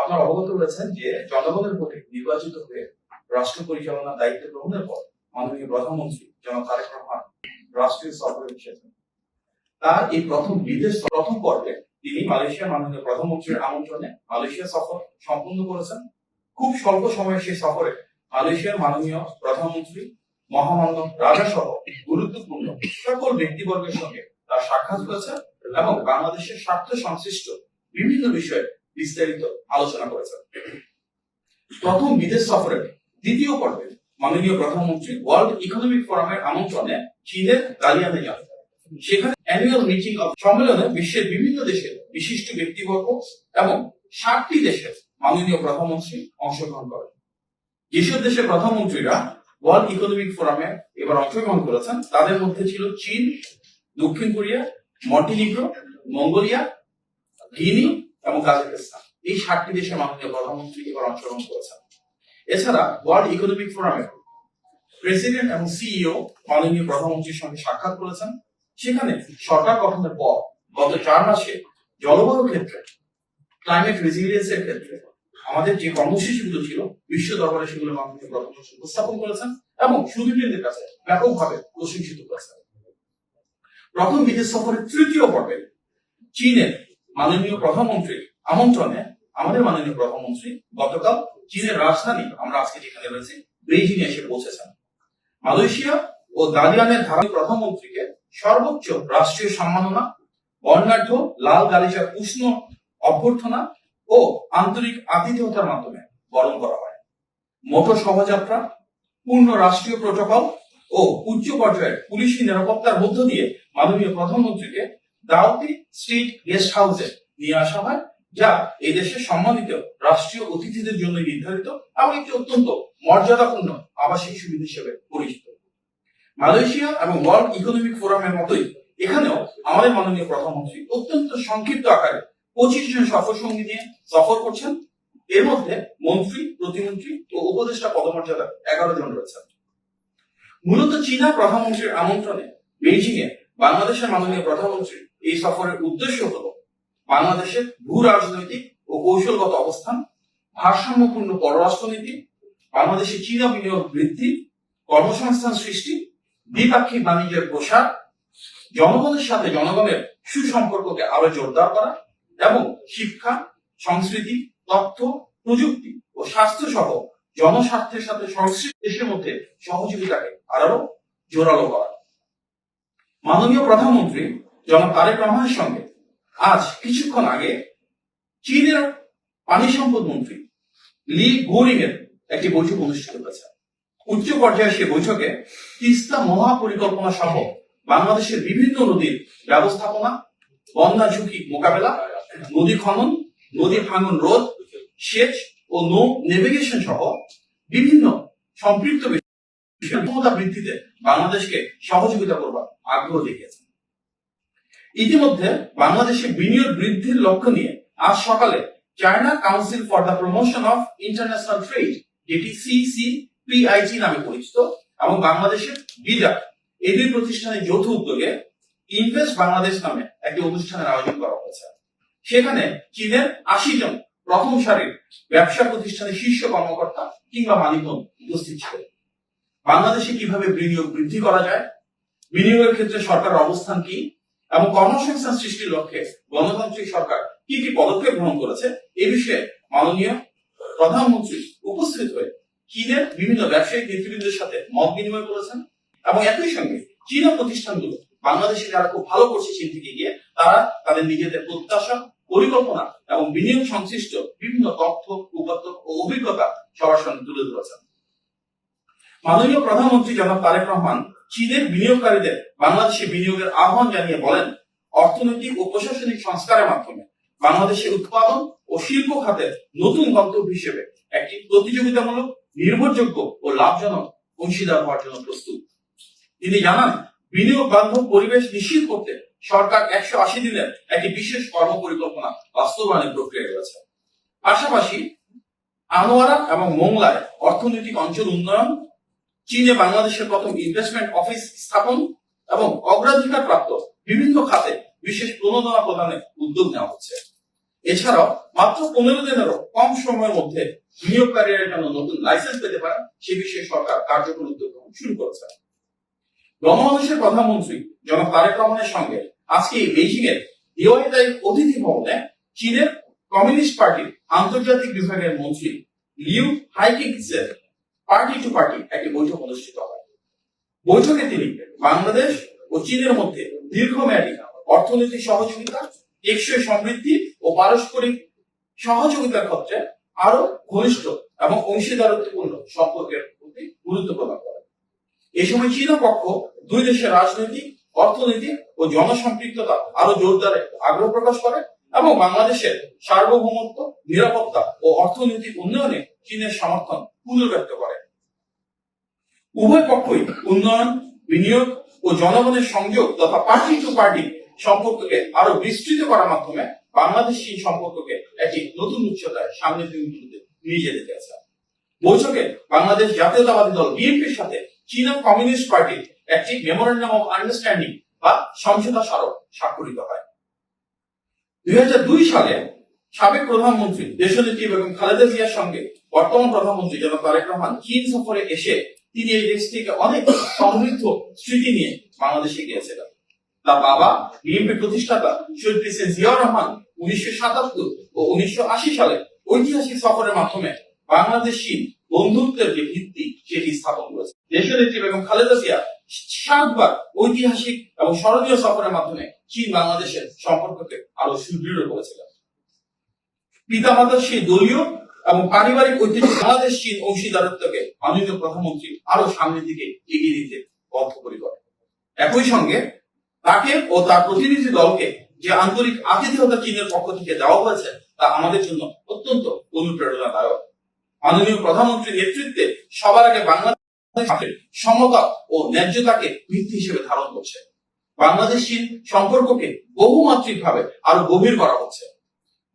আপনারা অবগত রয়েছেন যে জনগণের ভোটে নির্বাচিত হয়ে রাষ্ট্র পরিচালনার দায়িত্ব গ্রহণের পর মাননীয় প্রধানমন্ত্রী জনাব তারেক রহমান রাষ্ট্রীয় সফরে এসেছেন। তার এই প্রথম পর্বে তিনি মালয়েশিয়ার মাননীয় প্রধানমন্ত্রীর আমন্ত্রণে মালয়েশিয়া সফর সম্পূর্ণ করেছেন। খুব স্বল্প সময়ের সেই সফরে মালয়েশিয়ার মাননীয় প্রধানমন্ত্রী, মহামান্য রাজা সহ গুরুত্বপূর্ণ সকল ব্যক্তিবর্গের সঙ্গে তার সাক্ষাৎ হয়েছে এবং বাংলাদেশের স্বার্থ সংশ্লিষ্ট বিভিন্ন বিষয়ে বিস্তারিত আলোচনা করেছেন। প্রথম বিদেশ সফরের দ্বিতীয় পর্বে মাননীয় প্রধানমন্ত্রী ওয়ার্ল্ড ইকোনমিক ফোরামের আমন্ত্রণে চীনের দালিয়ানে যান। সেখানে অ্যানুয়াল মিটিং অফ সম্মেলনে বিশ্বের বিভিন্ন দেশের বিশিষ্ট ব্যক্তিবর্গ এবং 60টি দেশের মাননীয় প্রধানমন্ত্রী অংশগ্রহণ করেন। যেসব দেশের প্রধানমন্ত্রীরা ওয়ার্ল্ড ইকোনমিক ফোরামে এবার অংশগ্রহণ করেছেন তাদের মধ্যে ছিল চীন, দক্ষিণ কোরিয়া, মন্টিনিগ্রো, মঙ্গোলিয়া, গিনি এবং কাজাখস্তান। এই 60টি দেশের মাননীয় প্রধানমন্ত্রী এবার অংশগ্রহণ করেছেন। এছাড়া ওয়ার্ল্ড ইকোনমিক ফোরামের প্রেসিডেন্ট এবং সিইও মাননীয় প্রধানমন্ত্রীর সঙ্গে সাক্ষাৎ করেছেন। সেখানে সরকার গঠনের পর গত 4 মাসে জলবায়ু ক্ষেত্রে, ক্লাইমেট রেজিলিয়েন্সের ক্ষেত্রে আমাদের যে কর্মসূচিগুলো ছিল বিশ্ব দরবারে সেগুলো মাননীয় প্রধানমন্ত্রী উপস্থাপন করেছেন এবং সুদীপীদের কাছে ব্যাপকভাবে প্রশংসিত করেছেন। প্রথম বিদেশ সফরের তৃতীয় পর্বে চীনের মাননীয় প্রধানমন্ত্রীর আমন্ত্রণে আমাদের মাননীয় প্রধানমন্ত্রী গতকাল চীনের রাজধানী আমরা আজকে যেখানে রয়েছি বেইজিং এসে পৌঁছেছেন। মালয়েশিয়া ও দালিয়ানের ধারী প্রধানমন্ত্রীকে সর্বোচ্চ রাষ্ট্রীয় সম্মাননা, বর্ণাঢ্য লাল গালিচার উষ্ণ অভ্যর্থনা ও আন্তরিক আতিথেয়তার মাধ্যমে বরণ করা হয়। মোটর শোভাযাত্রা, পূর্ণ রাষ্ট্রীয় প্রোটোকল ও উচ্চ পর্যায়ের পুলিশি নিরাপত্তার মধ্য দিয়ে মাননীয় প্রধানমন্ত্রীকে দাউতি স্ট্রিট গেস্ট হাউসে নিয়ে আসা হয়, যা এই দেশের সম্মানিত রাষ্ট্রীয় অতিথিদের জন্য নির্ধারিত এবং একটি অত্যন্ত মর্যাদাপূর্ণ আবাসিক সুবিধা হিসেবে পরিচিত। মালয়েশিয়া এবং ওয়ার্ল্ড ইকোনমিক ফোরামের মতোই এখানেও আমাদের মাননীয় প্রধানমন্ত্রী অত্যন্ত সংক্ষিপ্ত আকারে 25 জন সফর সঙ্গী নিয়ে সফর করছেন। এর মধ্যে মন্ত্রী, প্রতিমন্ত্রী ও উপদেষ্টা পদমর্যাদার 11 জন রয়েছেন। মূলত চীনা প্রধানমন্ত্রীর আমন্ত্রণে বেইজিং এ বাংলাদেশের মাননীয় প্রধানমন্ত্রী এই সফরের উদ্দেশ্য হল বাংলাদেশের ভূ রাজনৈতিক ও কৌশলগত অবস্থান, ভারসাম্যপূর্ণ পররাষ্ট্রনীতি, বাংলাদেশে চীনা বিনিয়োগ বৃদ্ধি, কর্মসংস্থান সৃষ্টি, দ্বিপাক্ষিক বাণিজ্যের প্রসার, জনগণের সাথে জনগণের সুসম্পর্ককে আরো জোরদার করা এবং শিক্ষা, সংস্কৃতি, তথ্য, প্রযুক্তি ও স্বাস্থ্য সহ জনস্বার্থের সাথে সংশ্লিষ্ট দেশের মধ্যে সহযোগিতাকে আরো জোরালো করা। মাননীয় প্রধানমন্ত্রী জনাব তারেক রহমানের সঙ্গে আজ কিছুক্ষণ আগে চীনের পানি সম্পদ মন্ত্রী লি গোরিং এর একটি বৈঠক অনুষ্ঠিত হয়েছে। উচ্চ পর্যায়ের সে বৈঠকে তিস্তা মহাপরিকল্পনা সহ বাংলাদেশের বিভিন্ন নদীর ব্যবস্থাপনা, বন্যা ঝুঁকি মোকাবেলা, নদী খনন, নদী ভাঙন রোধ, সেচ ও নৌ নেভিগেশন সহ বিভিন্ন সম্পৃক্ত ক্ষমতা বৃদ্ধিতে বাংলাদেশকে সহযোগিতা করবার আগ্রহ দেখিয়েছে। ইতিমধ্যে বাংলাদেশে বিনিয়োগ বৃদ্ধির লক্ষ্য নিয়ে আজ সকালে China council for the promotion of international trade, যেটি CCPIT নামে পরিচিত, এবং বাংলাদেশের বিডা, এই দুই প্রতিষ্ঠানের যৌথ উদ্যোগে ইনভেস্ট বাংলাদেশ নামে একটি অনুষ্ঠানের আয়োজন করা হয়েছে। সেখানে চীনের 80 জন প্রথম সারির ব্যবসা প্রতিষ্ঠানের শীর্ষ কর্মকর্তা কিংবা মালিকগণ উপস্থিত ছিলেন। বাংলাদেশে কিভাবে বিনিয়োগ বৃদ্ধি করা যায়, বিনিয়োগের ক্ষেত্রে সরকারের অবস্থান কি এবং কর্মসংস্থান সৃষ্টির লক্ষ্যে গণতান্ত্রিক সরকার কি কি পদক্ষেপ গ্রহণ করেছে এই বিষয়ে মাননীয় প্রধানমন্ত্রী উপস্থিত হয়ে চীনের বিভিন্ন ব্যবসায়িক নেতৃবৃন্দের সাথে মত বিনিময় করেছেন এবং একই সঙ্গে চীনা প্রতিষ্ঠানগুলো বাংলাদেশে যারা খুব ভালো করছে চীন থেকে গিয়ে তারা তাদের নিজেদের প্রত্যাশা, পরিকল্পনা এবং বিনিয়োগ সংশ্লিষ্ট বিভিন্ন তথ্য, উপাত্ত ও অভিজ্ঞতা সবার সামনে তুলে ধরেছেন। মাননীয় প্রধানমন্ত্রী জনাব তারেক রহমান চীনের বিনিয়োগকারীদের বাংলাদেশে বিনিয়োগের আহ্বান জানিয়ে বলেন, অর্থনৈতিক ও প্রশাসনিক সংস্কারের মাধ্যমে বাংলাদেশের উৎপাদন ও শিল্প খাতের নতুন গন্তব্য হিসেবে একটি প্রতিযোগিতামূলক, নির্ভরযোগ্য ও লাভজনক অংশীদার হওয়ার জন্য প্রস্তুত। তিনি জানান, বিনিয়োগ বান্ধব পরিবেশ নিশ্চিত করতে সরকার 180 দিনের একটি বিশেষ কর্ম পরিকল্পনা বাস্তবায়নের প্রক্রিয়ায় রয়েছে। পাশাপাশি আনোয়ারা এবং মোংলায় অর্থনৈতিক অঞ্চল উন্নয়ন, চীনে বাংলাদেশের প্রথম ইনভেস্টমেন্ট অফিস স্থাপন এবং অগ্রাধিকার প্রাপ্ত বিভিন্ন খাতে বিশেষ প্রণোদনা প্রদানের উদ্যোগ নেওয়া হচ্ছে। এছাড়াও মাত্র 15 দিনেরও কম সময়ের মধ্যে বিনিয়োগকারীরা যেন নতুন লাইসেন্স পেতে পারে সে বিষয়ে সরকার কার্যকর উদ্যোগ গ্রহণ শুরু করেছে। গণমানুষের প্রধানমন্ত্রী জনাব তারেক রহমানের সঙ্গে আজকে বেইজিং এর ডিওয়াইডাই অতিথি ভবনে চীনের কমিউনিস্ট পার্টির আন্তর্জাতিক বিভাগের মন্ত্রী লিউ হাইকিংসের পার্টি টু পার্টি একটি বৈঠক অনুষ্ঠিত হয়। বৈঠকে তিনি বাংলাদেশ ও চীনের মধ্যে দীর্ঘমেয়াদী অর্থনৈতিক সহযোগিতা, টেকসই সমৃদ্ধি ও পারস্পরিক সহযোগিতার ক্ষেত্রে আরো ঘনিষ্ঠ এবং অংশীদারত্বপূর্ণ সম্পর্কের প্রতি গুরুত্ব প্রদান করে। এই সময় চীন পক্ষ দুই দেশের রাজনৈতিক, অর্থনৈতিক ও জনসম্পৃক্ততা আরো জোরদারে আগ্রহ প্রকাশ করে এবং বাংলাদেশের সার্বভৌমত্ব, নিরাপত্তা ও অর্থনৈতিক উন্নয়নে চীনের সমর্থন পুনর্ব্যক্ত করে। উভয় পক্ষই উন্নয়ন, বিনিয়োগ ও জনগণের সংযোগ তথা পার্টি টু পার্টি সম্পর্ককে আরো বিস্তৃত করার মাধ্যমে বাংলাদেশ চীন সম্পর্ককে একটি নতুন উচ্চতায় সামনের দিনগুলোতে নিয়ে যেতে চাইছে। বৈঠকে বাংলাদেশ জাতীয়তাবাদী দল বিএনপির সাথে চীনা কমিউনিস্ট পার্টির একটি মেমোরেন্ডাম অফ আন্ডারস্ট্যান্ডিং বা সমঝোতা স্মারক স্বাক্ষরিত হয়। 2002 সালে সাবেক প্রধানমন্ত্রী দেশনেত্রী বেগম খালেদা জিয়ার সঙ্গে বর্তমান প্রধানমন্ত্রী জনাব তারেক রহমান চীন সফরে এসে তিনি এই দেশ থেকে অনেক সমৃদ্ধ স্মৃতি নিয়ে বাংলাদেশে গিয়েছিলেন। তার বাবা বিএনপি প্রতিষ্ঠাতা শহীদ প্রেসিডেন্ট জিয়াউর রহমান 1977 ও 1980 সালে ঐতিহাসিক সফরের মাধ্যমে বাংলাদেশ চীন বন্ধুত্বের যে ভিত্তি সেটি স্থাপন করেছে। দেশনেত্রী বেগম খালেদা জিয়া 7 বার ঐতিহাসিক এবং স্মরণীয় সফরের মাধ্যমে চীন বাংলাদেশের সম্পর্ককে আরো সুদৃঢ় করেছিলেন। পিতামাতার সেই দলীয় এবং পারিবারিক ঐতিহ্য বাংলাদেশ চীন অংশীদারত্বকে মাননীয় প্রধানমন্ত্রী আরো সামনের দিকে এগিয়ে দিতে বদ্ধপরিকর। একই সঙ্গে তাকে ও তার প্রতিনিধি দলকে যে আন্তরিক আতিথেয়তা চীনের পক্ষ থেকে দেওয়া হয়েছে তা আমাদের জন্য অত্যন্ত অনুপ্রেরণাদায়ক। মাননীয় প্রধানমন্ত্রীর নেতৃত্বে সবার আগে বাংলাদেশের সমতা ও ন্যায্যতাকে ভিত্তি হিসেবে ধারণ করছে। বাংলাদেশ চীন সম্পর্ককে বহুমাত্রিক ভাবে আরো গভীর করা হচ্ছে।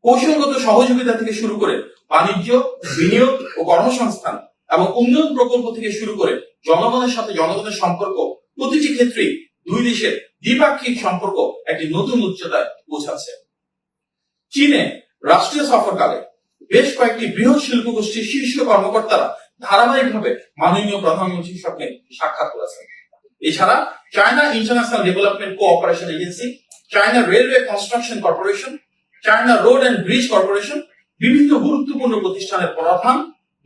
কৌশলগত সহযোগিতা থেকে শুরু করে বাণিজ্য, বিনিয়োগ ও কর্মসংস্থান এবং উন্নয়ন প্রকল্প থেকে শুরু করে জনগণের সাথে জনগণের সম্পর্ক প্রতিটি ক্ষেত্রেই দুই দেশের দ্বিপাক্ষিক সম্পর্ক একটি নতুন উচ্চতায় পৌঁছাচ্ছে। চীনে রাষ্ট্রীয় সফরকালে বেশ কয়েকটি বৃহৎ শিল্প গোষ্ঠীর শীর্ষ কর্মকর্তারা ধারাবাহিকভাবে মাননীয় প্রধানমন্ত্রীর সঙ্গে সাক্ষাৎ করেছেন। এছাড়া China international development cooperation agency, China railway construction corporation, China road and bridge corporation, বিভিন্ন গুরুত্বপূর্ণ প্রতিষ্ঠানের প্রধান,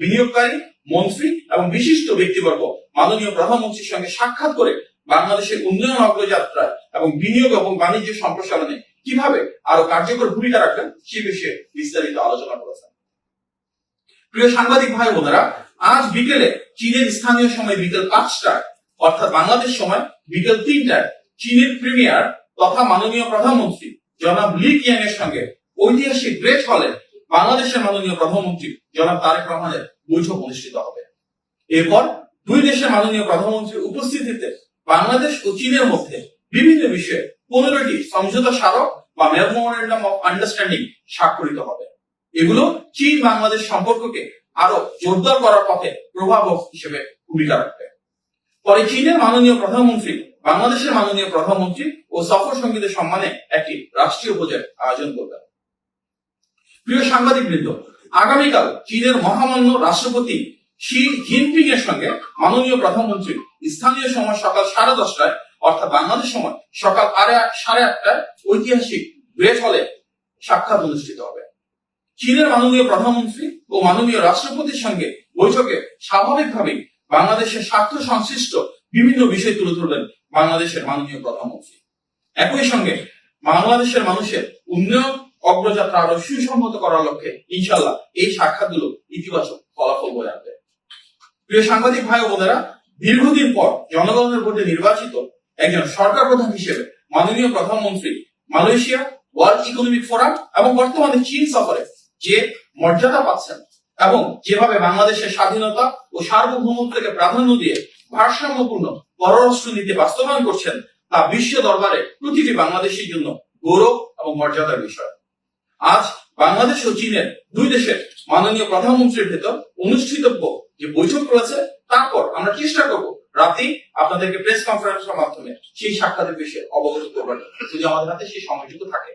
বিনিয়োগকারী, মন্ত্রী এবং বিশিষ্ট ব্যক্তিবর্গ মাননীয় প্রধানমন্ত্রীর সঙ্গে সাক্ষাৎ করে বাংলাদেশের উন্নয়ন অগ্রযাত্রায় এবং বিনিয়োগ এবং বাণিজ্য সম্প্রসারণে কিভাবে আরো কার্যকর ভূমিকা রাখবেন সে বিষয়ে বিস্তারিত আলোচনা করেছেন। প্রিয় সাংবাদিক ভাই বোনেরা, আজ বিকেলে চীনের স্থানীয় সময় বিকেল 5টায় অর্থাৎ বাংলাদেশ সময় বিকেল 3টায় চীনের প্রিমিয়ার তথা মাননীয় প্রধানমন্ত্রী জনাব লি কিয়াং এর সঙ্গে ঐতিহাসিক গ্রেট হলে বাংলাদেশের মাননীয় প্রধানমন্ত্রী জনাব তারেক রহমানের বৈঠক অনুষ্ঠিত হবে। এরপর দুই দেশের মাননীয় প্রধানমন্ত্রীর উপস্থিতিতে বাংলাদেশ ও চীনের মধ্যে বিভিন্ন বিষয়ে 15টি সমঝোতা স্মারক বা মেমোরেন্ডাম অফ আন্ডারস্ট্যান্ডিং স্বাক্ষরিত হবে। এগুলো চীন বাংলাদেশ সম্পর্ককে আরো জোরদার করার পথে প্রভাবক হিসেবে ভূমিকা রাখবে। পরে চীনের মাননীয় প্রধানমন্ত্রী বাংলাদেশের মাননীয় প্রধানমন্ত্রী ও সফর সঙ্গীদের সম্মানে একটি রাষ্ট্রীয় ভোজের আয়োজন করবেন। প্রিয় সাংবাদিক বৃন্দ, আগামীকাল চীনের মহামান্য রাষ্ট্রপতি শি জিনপিং এর সঙ্গে মাননীয় প্রধানমন্ত্রী স্থানীয় সময় সকাল 10:30টায় অর্থাৎ বাংলাদেশ সময় সকাল 8:30টায় ঐতিহাসিক গ্রেট হলে সাক্ষাৎ অনুষ্ঠিত হবে। চীনের মাননীয় প্রধানমন্ত্রী ও মাননীয় রাষ্ট্রপতির সঙ্গে বৈঠকে স্বাভাবিকভাবেই বাংলাদেশের স্বার্থ সংশ্লিষ্ট বিভিন্ন বিষয় তুলে ধরবেন বাংলাদেশের মাননীয় প্রধানমন্ত্রী। একই সঙ্গে বাংলাদেশের মানুষের উন্নয়ন অগ্রযাত্রা আরো সুসংহত করার লক্ষ্যে ইনশাআল্লাহ এই সাক্ষাৎগুলো ইতিবাচক ফলাফল বয়ে আনবে। প্রিয় সাংবাদিক ভাই ও বোনেরা, দীর্ঘদিন পর জনগণের ভোটে নির্বাচিত একজন সরকার প্রধান হিসেবে মাননীয় প্রধানমন্ত্রী মালয়েশিয়া, ওয়ার্ল্ড ইকোনমিক ফোরাম এবং বর্তমানে চীন সফরে যে মর্যাদা পাচ্ছেন এবং যেভাবে বাংলাদেশের স্বাধীনতা ও সার্বভৌমত্বকে প্রাধান্য দিয়ে ভারসাম্যপূর্ণ পররাষ্ট্র নীতি বাস্তবায়ন করছেন তা বিশ্ব দরবারে প্রতিটি বাংলাদেশীর জন্য গৌরব এবং মর্যাদার বিষয়। আজ বাংলাদেশ ও চীনের দুই দেশের মাননীয় প্রধানমন্ত্রীর ভেতর অনুষ্ঠিতব্য যে বৈঠক রয়েছে, তারপর আমরা চেষ্টা করব রাতেই আপনাদেরকে প্রেস কনফারেন্সের মাধ্যমে সেই সাক্ষাতের বিষয়ে অবগত করবেন, যদি আমাদের হাতে সেই সময়টুকু থাকে।